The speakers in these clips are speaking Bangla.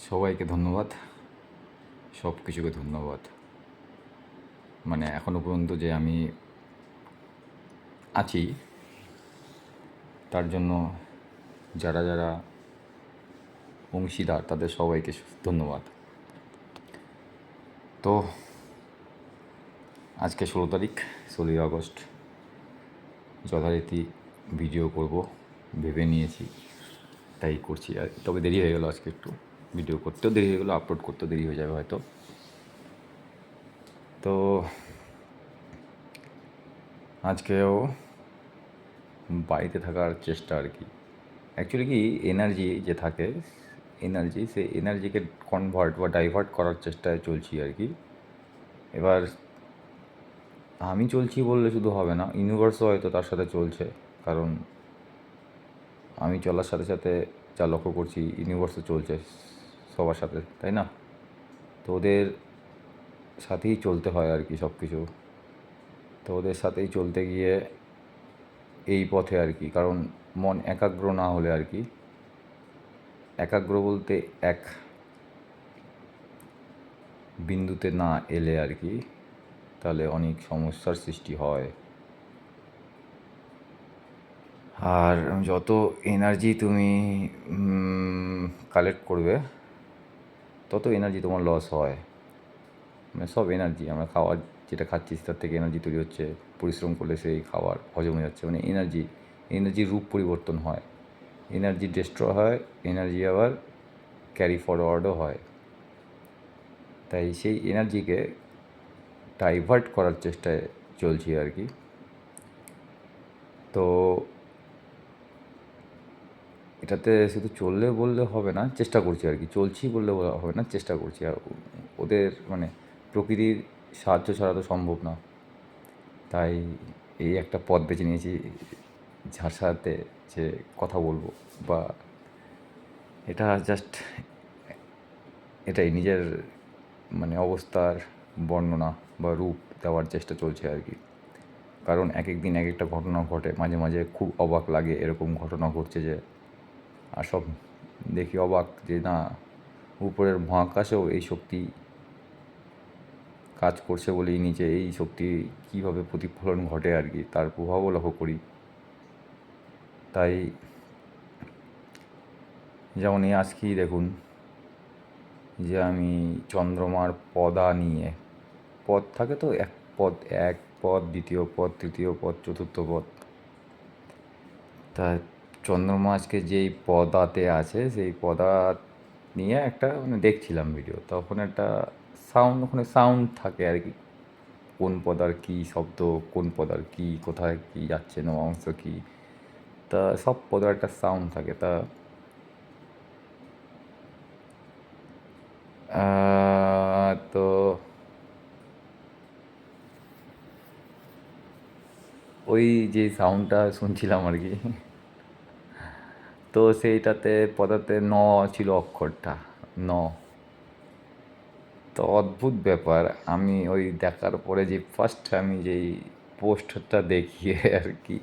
সবাইকে ধন্যবাদ, সব কিছুকে ধন্যবাদ। মানে এখনও পর্যন্ত যে আমি আছি তার জন্য যারা যারা অংশীদার তাদের সবাইকে ধন্যবাদ। তো আজকে 16 তারিখ, 16ই আগস্ট। যথারীতি ভিডিও করব ভেবে নিয়েছি, তাই করছি। আর তবে দেরি হয়ে গেল আজকে, একটু ভিডিও করতেও দেরি হয়ে গেলো, আপলোড করতেও দেরি হয়ে যাবে হয়তো। তো আজকেও বাড়িতে থাকার চেষ্টা আর কি। অ্যাকচুয়ালি কি, এনার্জি যে থাকে, সেই এনার্জিকে কনভার্ট বা ডাইভার্ট করার চেষ্টায় চলছি আর কি। এবার আমি চলছি বললে শুধু হবে না, ইউনিভার্সও হয়তো তার সাথে চলছে। কারণ আমি চলার সাথে সাথে যা লক্ষ্য করছি, ইউনিভার্সও চলছে সবার সাথে, তাই না? তো ওদের সাথেই চলতে হয় আর কি সব কিছু। তো ওদের সাথেই চলতে গিয়ে এই পথে আর কি। কারণ মন একাগ্র না হলে আর কি, একাগ্র বলতে এক বিন্দুতে না এলে আর কি, তাহলে অনেক সমস্যার সৃষ্টি হয়। আর যত এনার্জি তুমি কালেক্ট করবে, তত এনার্জি তোমার লস হয়। মানে সব এনার্জি, আমরা খাওয়ার যেটা খাচ্ছি তার থেকে এনার্জি তৈরি হচ্ছে, পরিশ্রম করলে সেই খাবার হজম হয়ে যাচ্ছে। মানে এনার্জির রূপ পরিবর্তন হয়, এনার্জি ডিস্ট্রয় হয়, এনার্জি আবার ক্যারি ফরওয়ার্ডও হয়। তাই সেই এনার্জিকে ডাইভার্ট করার চেষ্টায় চলছি আর কি। তো এটাতে শুধু চললে বললে হবে না, চেষ্টা করছি আর কি। চলছি বললে হবে না, চেষ্টা করছি। আর ওদের মানে প্রকৃতির সাহায্য ছাড়া তো সম্ভব না। তাই এই একটা পথ বেছে নিয়েছি, যার সাথে যে কথা বলবো, বা এটা জাস্ট এটাই নিজের মানে অবস্থার বর্ণনা বা রূপ দেওয়ার চেষ্টা চলছে আর কি। কারণ এক এক দিন এক একটা ঘটনা ঘটে, মাঝে মাঝে খুব অবাক লাগে এরকম ঘটনা ঘটছে যে, আর সব দেখি অবাক যে না, উপরের মহাকাশেও এই শক্তি কাজ করছে বলেই নিচে এই শক্তি কীভাবে প্রতিফলন ঘটে আর কি, তার প্রভাবও লক্ষ্য করি। তাই যেমন এই আজকেই দেখুন যে আমি চন্দ্রমার পদা নিয়ে, পদ থাকে তো, এক পদ, দ্বিতীয় পদ, তৃতীয় পদ, চতুর্থ পদ। তা চন্দ্রমা আজকে যেই পদাতে আছে, সেই পদা নিয়ে একটা মানে দেখছিলাম ভিডিও, তখন একটা ওখানে সাউন্ড থাকে আর কি, কোন পদার কী শব্দ, কোন পদার কী, কোথায় কী যাচ্ছে, নবাংশ কী, তা সব পদার একটা সাউন্ড থাকে। তা তো ওই যে সাউন্ডটা শুনছিলাম আর কি, তো সেইটাতে পদাতে ন ছিল, অক্ষরটা ন। তো অদ্ভুত ব্যাপার, আমি ওই দেখার পরে যে ফার্স্ট আমি যেই পোস্টটা দেখি আর কি,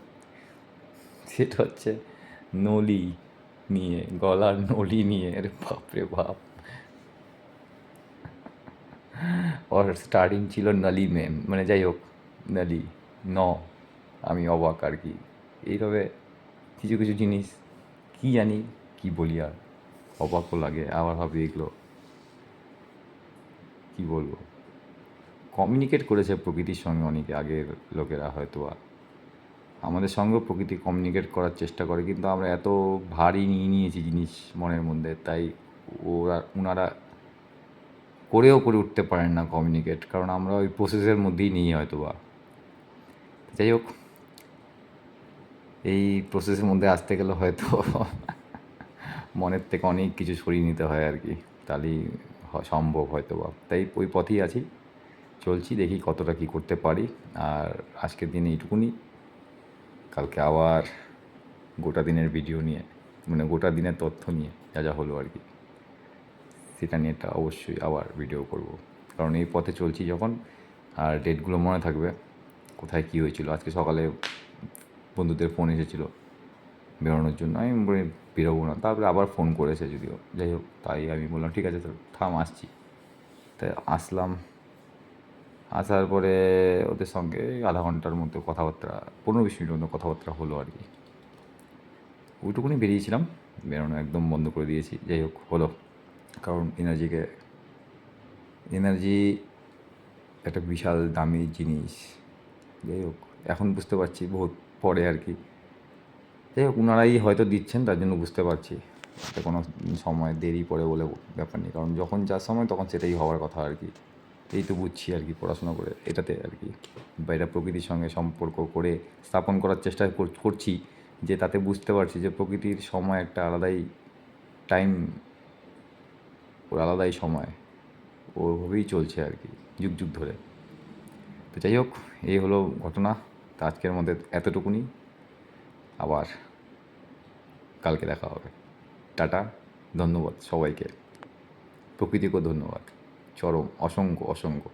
সেটা হচ্ছে নলি নিয়ে, গলার নলি নিয়ে। আরে বাপরে বাপ! ওর স্টার্টিং ছিল নলি মেম, মানে যাই হোক, নলি ন। আমি অবাক আর কি। এইভাবে কিছু কিছু জিনিস কী জানি, কী বলি আর, অবাকও লাগে, আবার ভাবি এগুলো কী বলবো। কমিউনিকেট করেছে প্রকৃতির সঙ্গে অনেকে, আগের লোকেরা হয়তো আমাদের সঙ্গেও প্রকৃতি কমিউনিকেট করার চেষ্টা করে, কিন্তু আমরা এত ভারী নিয়ে নিয়েছি জিনিস মনের মধ্যে, তাই ওনারা করে উঠতে পারেন না কমিউনিকেট, কারণ আমরা ওই প্রসেসের মধ্যেই নিই হয়তো বা। যাই হোক, এই প্রসেসের মধ্যে আসতে গেলে হয়তো মনের থেকে অনেক কিছু সরিয়ে নিতে হয় আর কি, তাহলেই সম্ভব হয়তো বা। তাই ওই পথেই আছি, চলছি, দেখি কতটা কী করতে পারি। আর আজকের দিনে এইটুকুনি, কালকে আবার গোটা দিনের ভিডিও নিয়ে, মানে গোটা দিনের তথ্য নিয়ে যা যা হলো আর কি, সেটা নিয়ে একটা অবশ্যই আবার ভিডিও করব। কারণ এই পথে চলছি যখন, আর ডেটগুলো মনে থাকবে, কোথায় কী হয়েছিল। আজকে সকালে বন্ধুদের ফোন এসেছিলো বেরোনোর জন্য, আমি বেরোবো না। তারপরে আবার ফোন করেছে যদিও, যাই হোক, তাই আমি বললাম ঠিক আছে তো থাম, আসছি। তাই আসলাম। আসার পরে ওদের সঙ্গে আধা ঘন্টার মতো কথাবার্তা, 15-20 মিনিটের মতো কথাবার্তা হলো আর কি। ওইটুকুনি বেরিয়েছিলাম, বেরোনো একদম বন্ধ করে দিয়েছি। যাই হোক, হলো। কারণ এনার্জি একটা বিশাল দামি জিনিস। যাই হোক, এখন বুঝতে পারছি বহুত পরে আর কি। যাই হোক, ওনারাই হয়তো দিচ্ছেন, তার জন্য বুঝতে পারছি। এটা কোনো সময় দেরি পড়ে বলে ব্যাপার নেই, কারণ যখন যার সময় তখন সেটাই হওয়ার কথা আর কি। এই তো বুঝছি আর কি পড়াশোনা করে এটাতে আর কি, বা এটা প্রকৃতির সঙ্গে সম্পর্ক করে স্থাপন করার চেষ্টা করছি, যে তাতে বুঝতে পারছি যে প্রকৃতির সময় একটা আলাদাই টাইম, ওর আলাদাই সময়, ওভাবেই চলছে আর কি যুগ যুগ ধরে। তো যাই হোক, এই হলো ঘটনা। তো আজকের মধ্যে এতটুকুনি, আবার কালকে দেখা হবে। টাটা, ধন্যবাদ সবাইকে, প্রকৃতিকেও ধন্যবাদ, চরম অসংখ্য অসংখ্য।